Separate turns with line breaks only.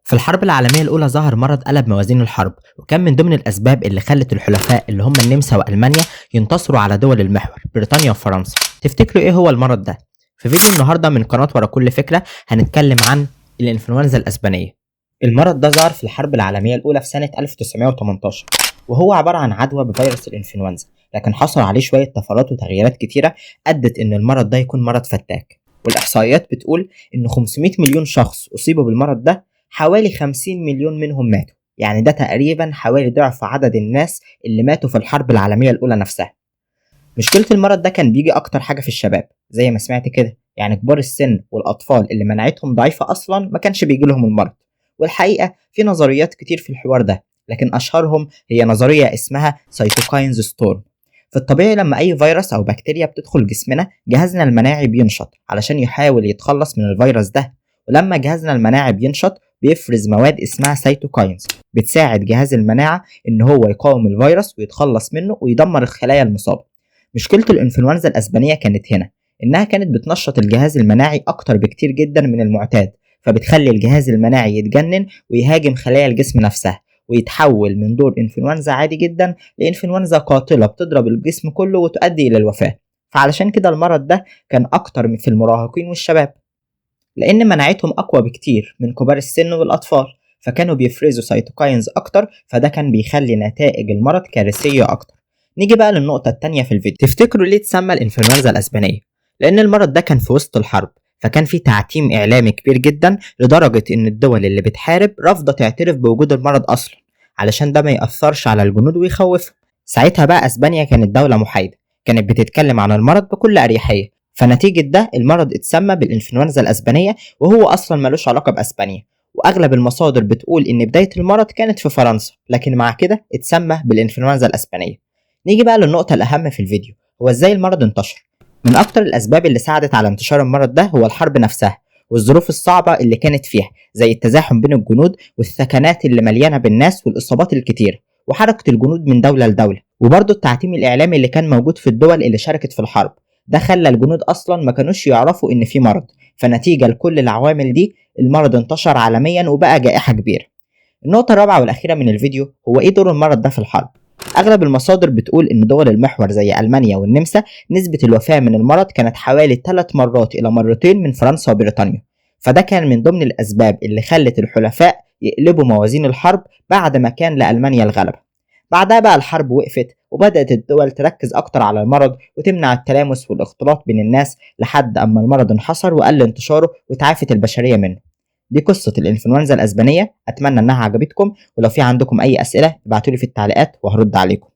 في الحرب العالمية الأولى ظهر مرض قلب موازين الحرب، وكان من ضمن الأسباب اللي خلت الحلفاء اللي هم النمسا وألمانيا ينتصروا على دول المحور بريطانيا وفرنسا. تفتكروا إيه هو المرض ده؟ في فيديو النهاردة من قناة ورا كل فكرة هنتكلم عن الإنفلونزا الأسبانية. المرض ده ظهر في الحرب العالمية الأولى في سنة 1918، وهو عبارة عن عدوى بفيروس الإنفلونزا، لكن حصل عليه شوية طفرات وتغييرات كتيرة أدت إن المرض ده يكون مرض فتاك. والإحصائيات بتقول إن 500 مليون شخص أصيبوا بالمرض ده، حوالي 50 مليون منهم ماتوا، يعني ده تقريبا حوالي ضعف عدد الناس اللي ماتوا في الحرب العالمية الأولى نفسها. مشكلة المرض ده كان بيجي أكتر حاجة في الشباب زي ما سمعت كده، يعني كبار السن والأطفال اللي مناعتهم ضعيفة أصلا ما كانش بيجي لهم المرض. والحقيقة في نظريات كتير في الحوار ده، لكن أشهرهم هي نظرية اسمها سيتوكاينز ستورم. في الطبيعي لما أي فيروس أو بكتيريا بتدخل جسمنا، جهازنا المناعي بينشط علشان يحاول يتخلص من الفيروس ده، ولما جهازنا المناعي بينشط بيفرز مواد اسمها سيتوكاينز بتساعد جهاز المناعة إن هو يقاوم الفيروس ويتخلص منه ويدمر الخلايا المصابة. مشكلة الإنفلونزا الأسبانية كانت هنا، إنها كانت بتنشط الجهاز المناعي أكتر بكتير جدا من المعتاد، فبتخلي الجهاز المناعي يتجنن ويهاجم خلايا الجسم نفسها، ويتحول من دور إنفلونزا عادي جدا لإنفلونزا قاتلة بتضرب الجسم كله وتؤدي إلى الوفاة. فعلشان كده المرض ده كان أكتر في المراهقين والشباب، لأن مناعتهم أقوى بكتير من كبار السن والأطفال، فكانوا بيفرزوا سيتوكاينز أكتر، فده كان بيخلي نتائج المرض كارثية أكتر. نيجي بقى للنقطة التانية في الفيديو. تفتكروا ليه اتسمى الإنفلونزا الأسبانية؟ لأن المرض ده كان في وسط الحرب، فكان في تعتيم إعلامي كبير جدا لدرجة إن الدول اللي بتحارب رافضة تعترف بوجود المرض أصلا، علشان ده ما يأثرش على الجنود ويخوفهم. ساعتها بقى أسبانيا كانت دولة محايدة، كانت بتتكلم عن المرض بكل أريحية، فنتيجة ده المرض اتسمى بالإنفلونزا الأسبانية، وهو أصلا ملوش علاقة بأسبانيا. وأغلب المصادر بتقول إن بداية المرض كانت في فرنسا، لكن مع كده اتسمى بالإنفلونزا الأسبانية. نيجي بقى للنقطة الأهم في الفيديو، هو إزاي المرض انتشر. من أكتر الأسباب اللي ساعدت على انتشار المرض ده هو الحرب نفسها والظروف الصعبة اللي كانت فيها، زي التزاحم بين الجنود والثكنات اللي مليانة بالناس والإصابات الكتيرة وحركة الجنود من دولة لدولة، وبرضه التعتيم الإعلامي اللي كان موجود في الدول اللي شاركت في الحرب. ده خلى الجنود أصلا ما كانوش يعرفوا إن في مرض، فنتيجة لكل العوامل دي المرض انتشر عالميا وبقى جائحة كبيرة. النقطة الرابعة والأخيرة من الفيديو هو إيه دور المرض ده في الحرب. أغلب المصادر بتقول إن دول المحور زي ألمانيا والنمسا نسبة الوفاة من المرض كانت حوالي 3 مرات إلى مرتين من فرنسا وبريطانيا، فده كان من ضمن الأسباب اللي خلت الحلفاء يقلبوا موازين الحرب بعد ما كان لألمانيا الغلبة. بعدها بقى الحرب وقفت، وبدأت الدول تركز أكتر على المرض وتمنع التلامس والاختلاط بين الناس لحد أما المرض انحصر وقل انتشاره وتعافت البشرية منه. دي قصة الإنفلونزا الأسبانية، أتمنى إنها عجبتكم، ولو في عندكم أي أسئلة ابعتولي في التعليقات وهرد عليكم.